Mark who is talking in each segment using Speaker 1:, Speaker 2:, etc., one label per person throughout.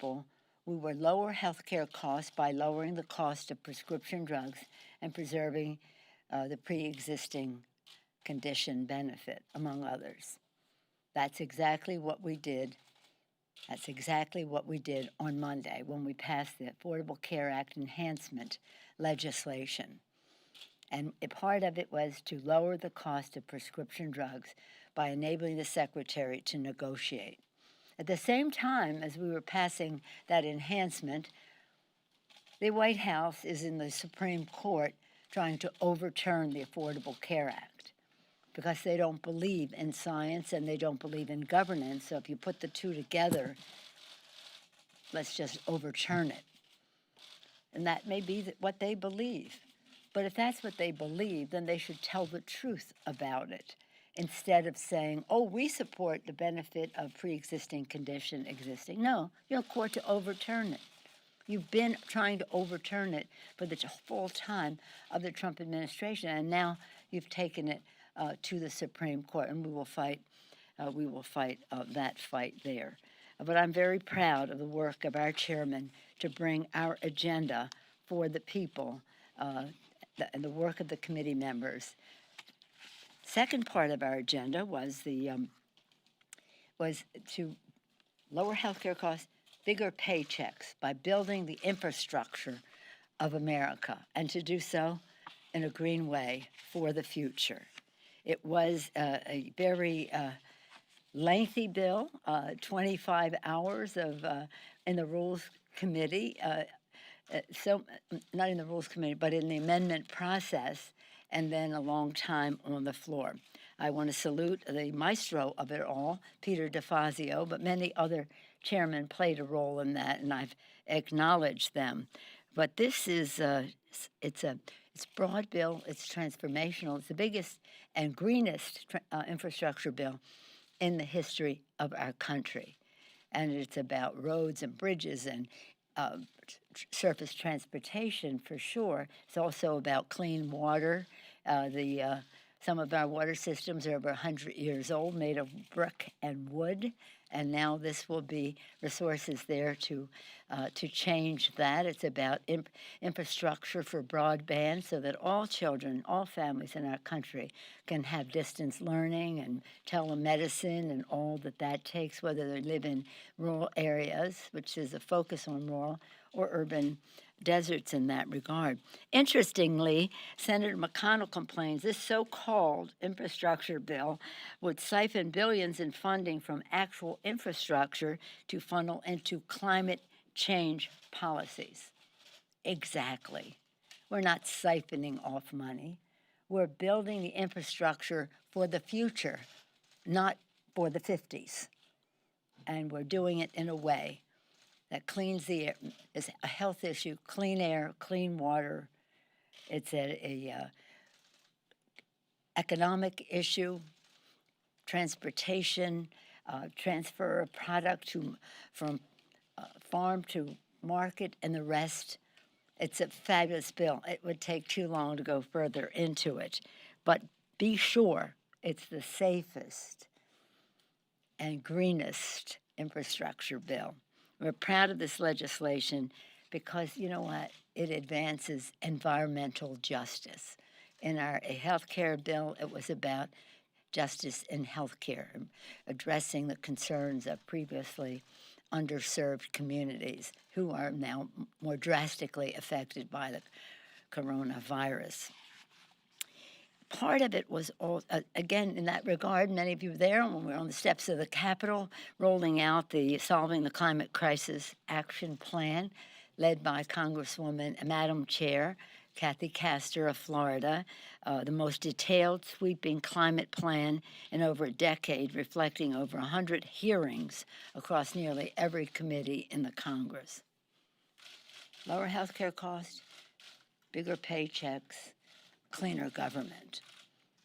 Speaker 1: people, we would lower health care costs by lowering the cost of prescription drugs and preserving the pre-existing condition benefit, among others. That's exactly what we did. That's exactly what we did on Monday when we passed the Affordable Care Act enhancement legislation. And a part of it was to lower the cost of prescription drugs by enabling the Secretary to negotiate. At the same time as we were passing that enhancement, the White House is in the Supreme Court trying to overturn the Affordable Care Act because they don't believe in science and they don't believe in governance. So if you put the two together, let's just overturn it. And that may be what they believe. But if that's what they believe, then they should tell the truth about it instead of saying, oh, we support the benefit of pre-existing condition existing. No, you're a court to overturn it. You've been trying to overturn it for the full time of the Trump administration, and now you've taken it to the Supreme Court, and we will fight that fight there. But I'm very proud of the work of our chairman to bring our agenda for the people and the work of the committee members. Second part of our agenda was to lower health care costs, bigger paychecks by building the infrastructure of America, and to do so in a green way for the future. It was a very lengthy bill, 25 hours in the Rules Committee, so not in the Rules Committee, but in the amendment process, and then a long time on the floor. I want to salute the maestro of it all, Peter DeFazio, but many other chairmen played a role in that, and I've acknowledged them. But this is it's a broad bill. It's transformational. It's the biggest and greenest infrastructure bill in the history of our country, and it's about roads and bridges and surface transportation for sure. It's also about clean water. Some of our water systems are over 100 years old, made of brick and wood, and now this will be resources there to change that. It's about infrastructure for broadband so that all children, all families in our country can have distance learning and telemedicine and all that takes, whether they live in rural areas, which is a focus on rural, or urban deserts in that regard. Interestingly, Senator McConnell complains this so-called infrastructure bill would siphon billions in funding from actual infrastructure to funnel into climate change policies. Exactly. We're not siphoning off money. We're building the infrastructure for the future, not for the 50s. And we're doing it in a way that cleans the air. Is a health issue, clean air, clean water. It's a economic issue, transportation, transfer of product from farm to market, and the rest. It's a fabulous bill. It would take too long to go further into it. But be sure it's the safest and greenest infrastructure bill. We're proud of this legislation because, you know what, it advances environmental justice. In our health care bill, it was about justice in health care, addressing the concerns of previously underserved communities who are now more drastically affected by the coronavirus. Part of it was, all, again, in that regard, many of you were there when we were on the steps of the Capitol rolling out the Solving the Climate Crisis Action Plan led by Congresswoman, Madam Chair, Kathy Castor of Florida, the most detailed, sweeping climate plan in over a decade, reflecting over 100 hearings across nearly every committee in the Congress. Lower health care costs, bigger paychecks, cleaner government.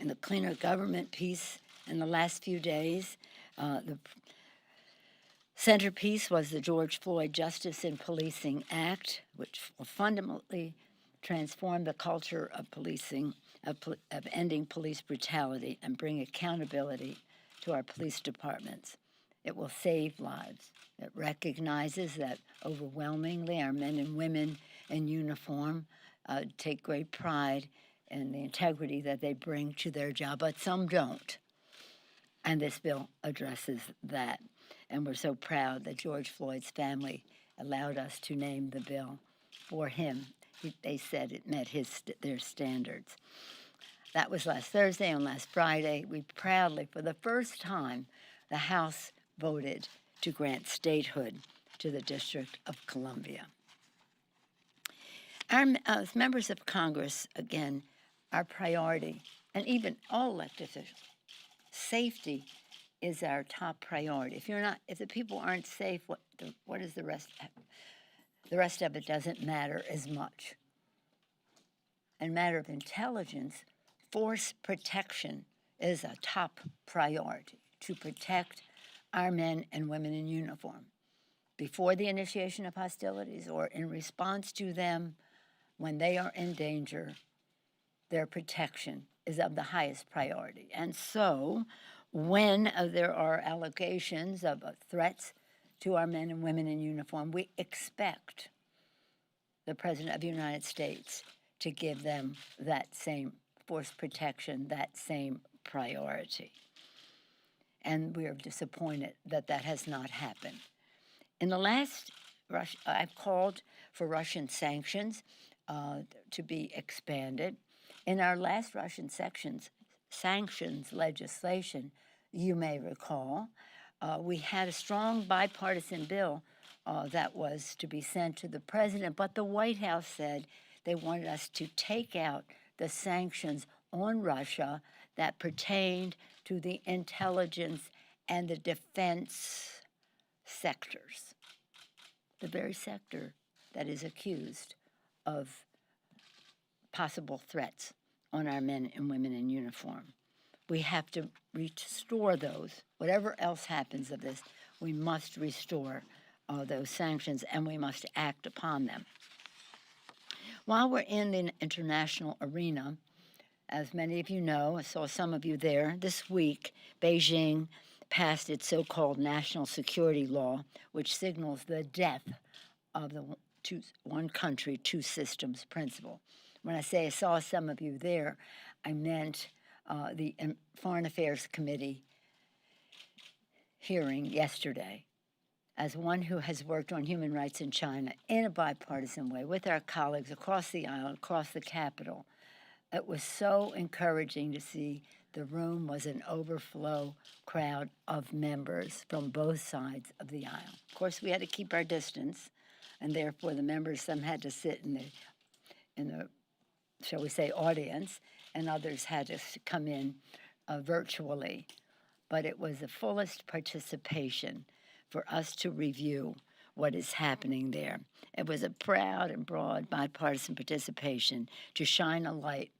Speaker 1: And the cleaner government piece in the last few days, the centerpiece was the George Floyd Justice in Policing Act, which will fundamentally transform the culture of policing, of ending police brutality and bring accountability to our police departments. It will save lives. It recognizes that overwhelmingly our men and women in uniform take great pride in the integrity that they bring to their job, but some don't. And this bill addresses that. And we're so proud that George Floyd's family allowed us to name the bill for him. They said it met their standards. That was last Thursday. On last Friday, we proudly, for the first time, the House voted to grant statehood to the District of Columbia. As members of Congress, again, our priority, and even all elected officials, safety is our top priority. If the people aren't safe, what is the rest? The rest of it doesn't matter as much. In matter of intelligence, force protection is a top priority to protect our men and women in uniform before the initiation of hostilities or in response to them when they are in danger. Their protection is of the highest priority. And so when there are allegations of threats to our men and women in uniform, we expect the President of the United States to give them that same force protection, that same priority. And we are disappointed that that has not happened. In the last, I've called for Russian sanctions to be expanded. In our last Russian sanctions legislation, you may recall, we had a strong bipartisan bill that was to be sent to the president, but the White House said they wanted us to take out the sanctions on Russia that pertained to the intelligence and the defense sectors, the very sector that is accused of possible threats on our men and women in uniform. We have to restore those. Whatever else happens of this, we must restore those sanctions, and we must act upon them. While we're in the international arena, as many of you know, I saw some of you there, this week, Beijing passed its so-called national security law, which signals the death of the one country, two systems principle. When I say I saw some of you there, I meant the Foreign Affairs Committee hearing yesterday. As one who has worked on human rights in China in a bipartisan way with our colleagues across the aisle, across the Capitol, it was so encouraging to see the room was an overflow crowd of members from both sides of the aisle. Of course, we had to keep our distance, and therefore the members, some had to sit in the shall we say, audience, and others had to come in virtually. But it was the fullest participation for us to review what is happening there. It was a proud and broad bipartisan participation to shine a light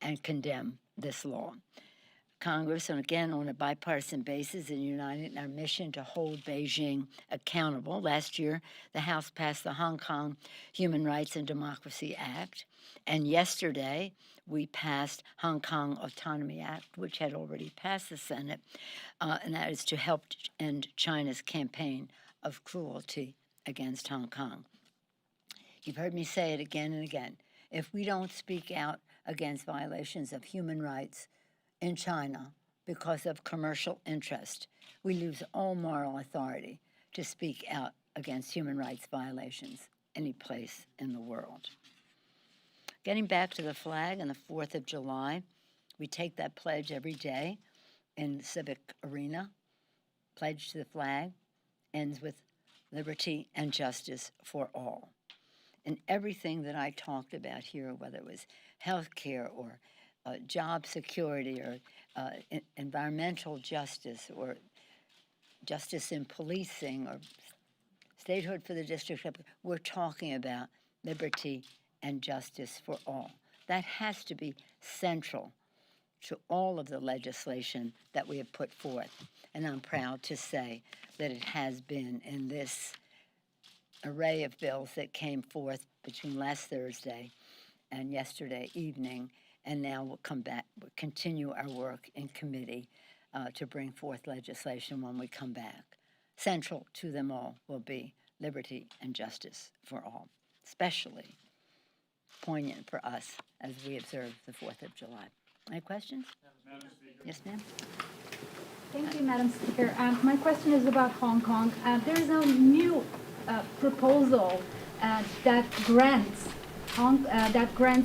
Speaker 1: and condemn this law. Congress, and again on a bipartisan basis, is united in our mission to hold Beijing accountable. Last year, the House passed the Hong Kong Human Rights and Democracy Act, and yesterday we passed Hong Kong Autonomy Act, which had already passed the Senate, and that is to help end China's campaign of cruelty against Hong Kong. You've heard me say it again and again. If we don't speak out against violations of human rights in China because of commercial interest, we lose all moral authority to speak out against human rights violations any place in the world. Getting back to the flag on the 4th of July, we take that pledge every day in the civic arena. Pledge to the flag ends with liberty and justice for all. And everything that I talked about here, whether it was health care or job security or environmental justice or justice in policing or statehood for the district, we're talking about liberty and justice for all. That has to be central to all of the legislation that we have put forth. And I'm proud to say that it has been in this array of bills that came forth between last Thursday and yesterday evening, and now we'll continue our work in committee to bring forth legislation when we come back. central to them all will be liberty and justice for all, especially poignant for us as we observe the 4th of July. Any questions? Yes, ma'am.
Speaker 2: Thank you, Madam Speaker. My question is about Hong Kong. There is a new proposal that grants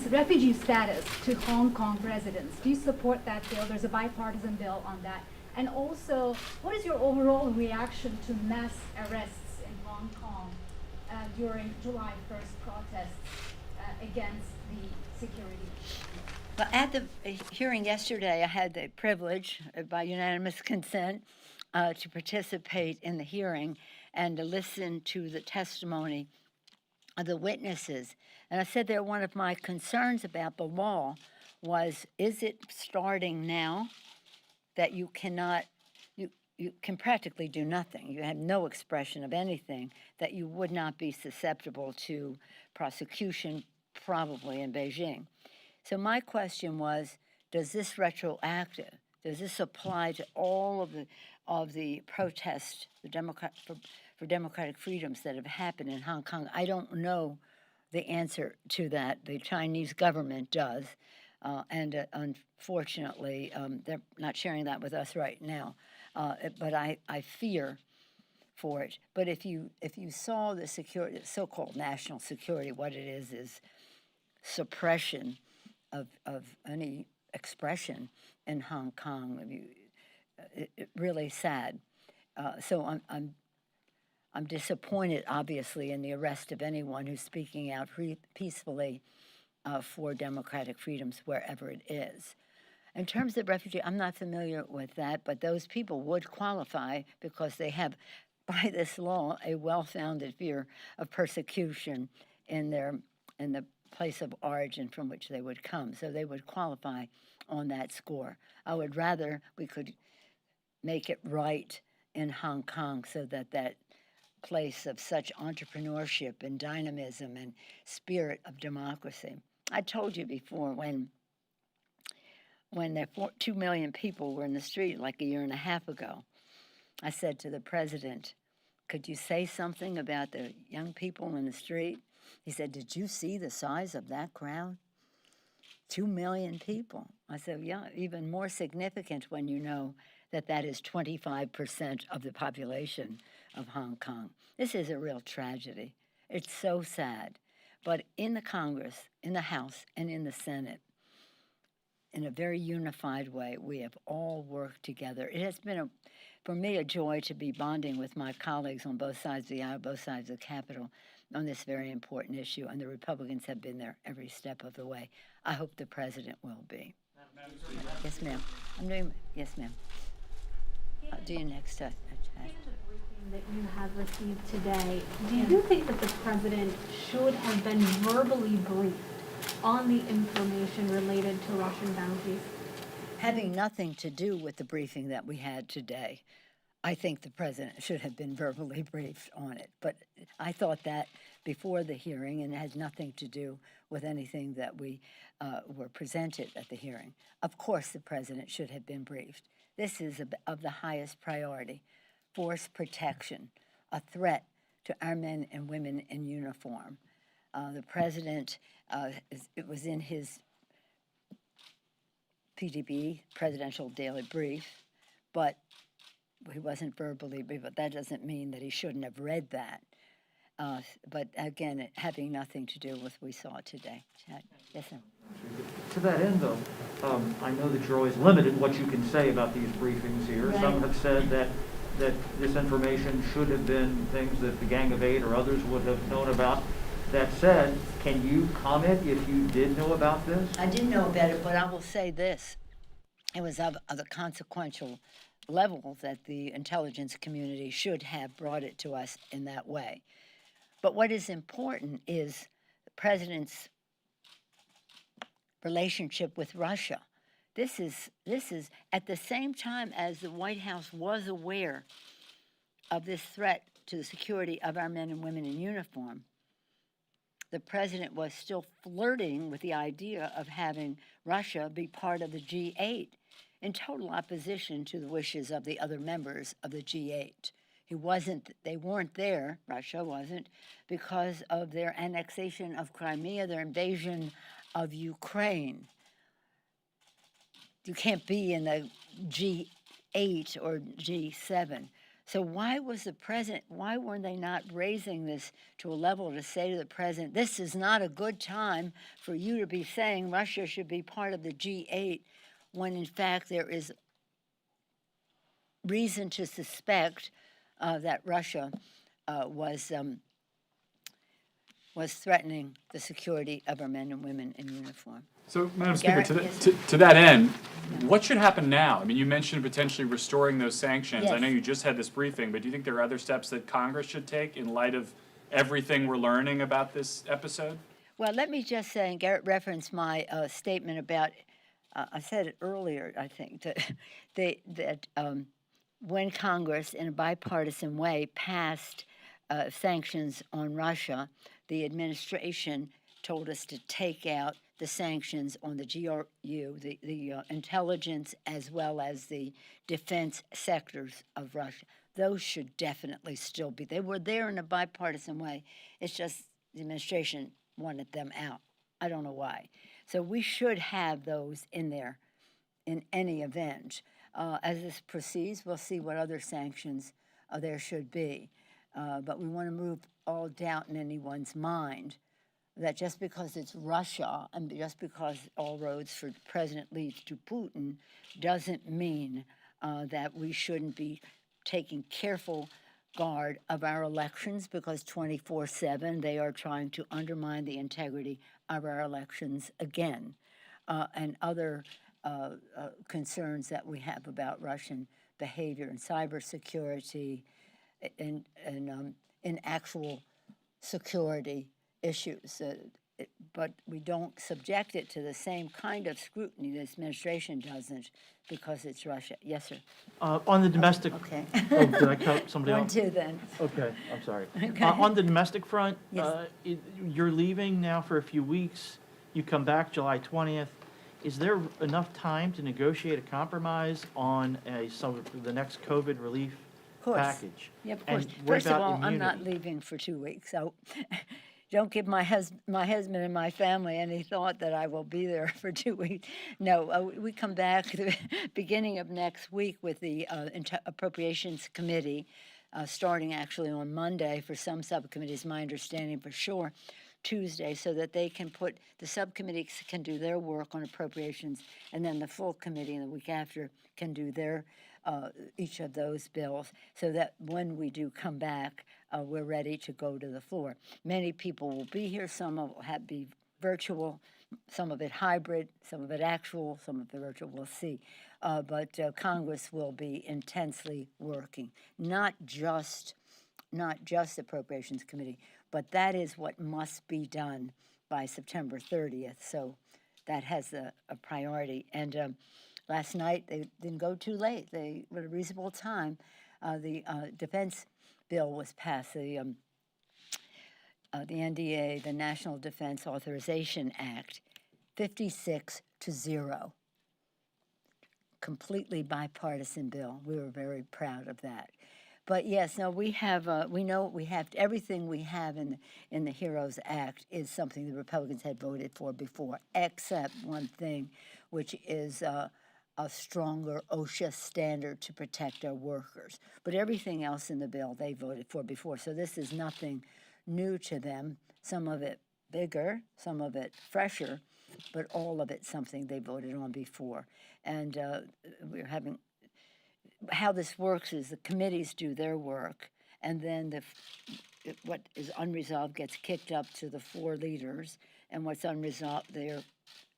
Speaker 2: refugee status to Hong Kong residents. Do you support that bill? There's a bipartisan bill on that. And also, what is your overall reaction to mass arrests in Hong Kong during July 1st protests against the security?
Speaker 1: Well, at the hearing yesterday, I had the privilege, by unanimous consent, to participate in the hearing and to listen to the testimony of the witnesses. And I said there one of my concerns about the law was, is it starting now that you cannot, you can practically do nothing. You have no expression of anything, that you would not be susceptible to prosecution, probably in Beijing. So my question was, does this retroactive, does this apply to all of the protests for democratic freedoms that have happened in Hong Kong? I don't know the answer to that. The Chinese government does, and unfortunately, they're not sharing that with us right now. But I fear for it. But if you saw the security, so-called national security, what it is suppression of any expression in Hong Kong. It really sad. So I'm disappointed, obviously, in the arrest of anyone who's speaking out peacefully for democratic freedoms wherever it is. In terms of refugee, I'm not familiar with that, but those people would qualify because they have, by this law, a well-founded fear of persecution in the place of origin from which they would come. So they would qualify on that score. I would rather we could make it right in Hong Kong so that that place of such entrepreneurship and dynamism and spirit of democracy. I told you before, when there 2 million people were in the street like a year and a half ago, I said to the president, could you say something about the young people in the street? He said, did you see the size of that crowd? 2 million people. I said, yeah, even more significant when you know that that is 25% of the population of Hong Kong. This is a real tragedy. It's so sad. But in the Congress, in the House, and in the Senate, in a very unified way, we have all worked together. It has been, for me, a joy to be bonding with my colleagues on both sides of the aisle, both sides of the Capitol, on this very important issue, and the Republicans have been there every step of the way. I hope the president will be. Yes, ma'am. Yes, ma'am. I'll do you next time.
Speaker 2: Given the briefing that you have received today, do you think that the president should have been verbally briefed on the information related to Russian bounties?
Speaker 1: Having nothing to do with the briefing that we had today, I think the president should have been verbally briefed on it. But I thought that before the hearing, and it had nothing to do with anything that we were presented at the hearing. Of course, the president should have been briefed. This is of the highest priority. Force protection, a threat to our men and women in uniform. The president, it was in his PDB, Presidential Daily Brief, but he wasn't verbally briefed, but that doesn't mean that he shouldn't have read that. But again, having nothing to do with what we saw today. Yes, sir.
Speaker 3: To that end, though, I know that you're always limited in what you can say about these briefings here.
Speaker 1: Right.
Speaker 3: Some have said that this information should have been things that the Gang of Eight or others would have known about. That said, can you comment if you did know about this?
Speaker 1: I didn't know about it, but I will say this. It was of a consequential level that the intelligence community should have brought it to us in that way. But what is important is the president's relationship with Russia. This is at the same time as the White House was aware of this threat to the security of our men and women in uniform. The president was still flirting with the idea of having Russia be part of the G8 in total opposition to the wishes of the other members of the G8. They weren't there, Russia wasn't, because of their annexation of Crimea, their invasion of Ukraine. You can't be in the G8 or G7. So why weren't they not raising this to a level to say to the president, this is not a good time for you to be saying Russia should be part of the G8, when in fact there is reason to suspect that Russia was threatening the security of our men and women in uniform.
Speaker 4: So, Madam Speaker,
Speaker 1: Garrett,
Speaker 4: to that end, what should happen now? I mean, you mentioned potentially restoring those sanctions. I
Speaker 1: Yes.
Speaker 4: know you just had this briefing, but do you think there are other steps that Congress should take in light of everything we're learning about this episode?
Speaker 1: Well, let me just say, and Garrett referenced my statement about, I said it earlier, I think, that when Congress, in a bipartisan way, passed sanctions on Russia, the administration told us to take out the sanctions on the GRU, the intelligence as well as the defense sectors of Russia. Those should definitely still be. They were there in a bipartisan way. It's just the administration wanted them out. I don't know why. So we should have those in there in any event. As this proceeds, we'll see what other sanctions there should be. But we want to move all doubt in anyone's mind that just because it's Russia and just because all roads for the president leads to Putin doesn't mean that we shouldn't be taking careful guard of our elections, because 24/7 they are trying to undermine the integrity of our elections again, and other concerns that we have about Russian behavior in cybersecurity and in actual security issues. But we don't subject it to the same kind of scrutiny this administration doesn't, because it's Russia. Yes, sir.
Speaker 5: On the domestic,
Speaker 1: Okay.
Speaker 5: oh, did I cut somebody
Speaker 1: One,
Speaker 5: off?
Speaker 1: two, then.
Speaker 5: Okay, I'm sorry.
Speaker 1: Okay.
Speaker 5: On the domestic front,
Speaker 1: Yes.
Speaker 5: you're leaving now for a few weeks. You come back July 20th. Is there enough time to negotiate a compromise on some of the next COVID relief
Speaker 1: Of course.
Speaker 5: package?
Speaker 1: Yeah, of
Speaker 5: And
Speaker 1: course.
Speaker 5: what
Speaker 1: First of
Speaker 5: about
Speaker 1: all, I'm not
Speaker 5: immunity?
Speaker 1: leaving for 2 weeks, so don't give my husband and my family any thought that I will be there for 2 weeks. No, we come back the beginning of next week with the Appropriations Committee, starting actually on Monday for some subcommittees, my understanding for sure, Tuesday, so that they can the subcommittees can do their work on appropriations, and then the full committee in the week after can do their each of those bills, so that when we do come back, we're ready to go to the floor. Many people will be here. Some will be virtual, some of it hybrid, some of it actual, some of it virtual. We'll see. But Congress will be intensely working, not just Appropriations Committee, but that is what must be done by September 30th. So that has a priority. And last night, they didn't go too late. They were at a reasonable time. The defense bill was passed, the NDA, the National Defense Authorization Act, 56-0. Completely bipartisan bill. We were very proud of that. But yes, no, we know we have everything we have in the HEROES Act is something the Republicans had voted for before, except one thing, which is a stronger OSHA standard to protect our workers. But everything else in the bill they voted for before. So this is nothing new to them. Some of it bigger, some of it fresher, but all of it something they voted on before. And we're having. How this works is the committees do their work, and then what is unresolved gets kicked up to the floor leaders, and what's unresolved there,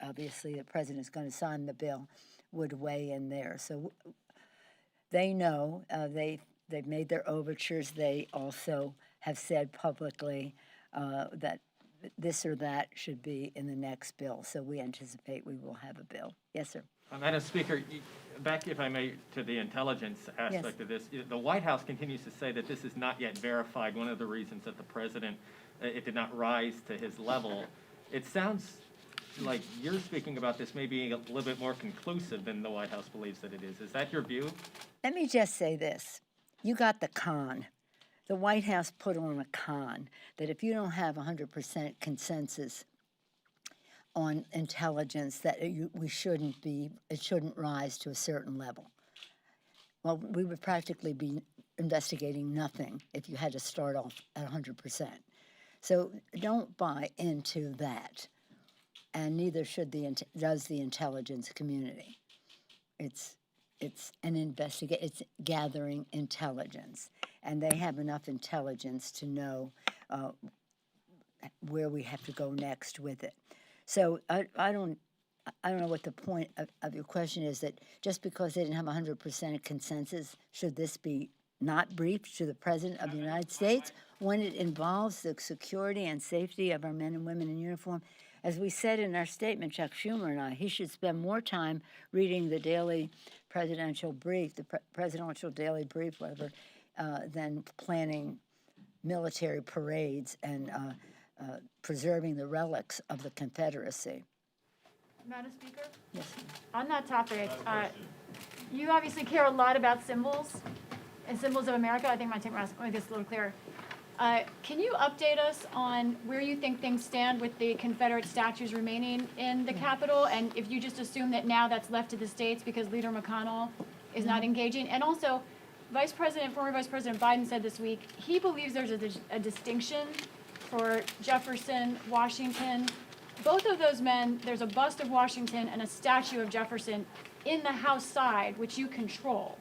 Speaker 1: obviously the president is going to sign the bill, would weigh in there. So they know, they've made their overtures. They also have said publicly that this or that should be in the next bill. So we anticipate we will have a bill. Yes, sir.
Speaker 6: Madam Speaker, back, if I may, to the intelligence aspect of this. The White House continues to say that this is not yet verified. One of the reasons that the president, it did not rise to his level. It sounds like you're speaking about this maybe a little bit more conclusive than the White House believes that it is. Is that your view?
Speaker 1: Let me just say this. you got the con. The White House put on a con that if you don't have 100% consensus on intelligence, that it shouldn't rise to a certain level. Well, we would practically be investigating nothing if you had to start off at 100%. So don't buy into that, and neither does the intelligence community. It's it's gathering intelligence, and they have enough intelligence to know where we have to go next with it. So I don't know what the point of your question is, that just because they didn't have 100% consensus, should this be not briefed to the President of the United States when it involves the security and safety of our men and women in uniform? As we said in our statement, Chuck Schumer and I, he should spend more time reading the daily presidential brief, the presidential daily brief, whatever, than planning military parades and preserving the relics of the Confederacy.
Speaker 2: Madam Speaker,
Speaker 1: Yes.
Speaker 2: on that topic, you obviously care a lot about symbols and symbols of America. I think my take around make this a little clearer. Can you update us on where you think things stand with the Confederate statues remaining in the Capitol, and if you just assume that now that's left to the states because Leader McConnell is not engaging? And also, former Vice President Biden said this week he believes there's a distinction for Jefferson, Washington. Both of those men, there's a bust of Washington and a statue of Jefferson in the House side, which you control.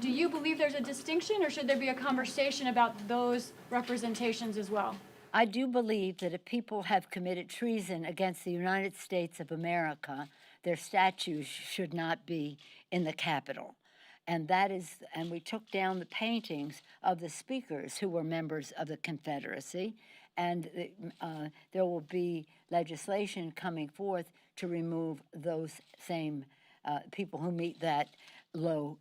Speaker 2: Do you believe there's a distinction, or should there be a conversation about those representations as well?
Speaker 1: I do believe that if people have committed treason against the United States of America, their statues should not be in the Capitol. And we took down the paintings of the speakers who were members of the Confederacy, and there will be legislation coming forth to remove those same people who meet that low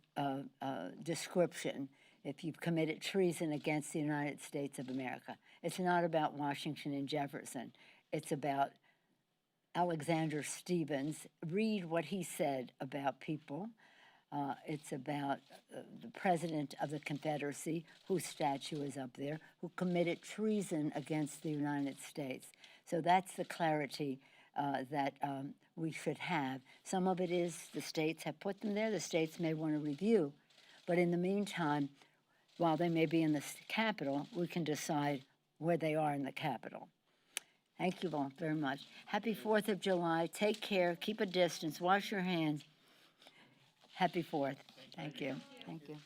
Speaker 1: description if you've committed treason against the United States of America. It's not about Washington and Jefferson. It's about Alexander Stephens. Read what he said about people. It's about the President of the Confederacy, whose statue is up there, who committed treason against the United States. So that's the clarity that we should have. Some of it is the states have put them there. The states may want to review. But in the meantime, while they may be in the Capitol, we can decide where they are in the Capitol. Thank you all very much. Happy 4th of July. Take care. Keep a distance. Wash your hands. Happy 4th. Thank you. Thank you.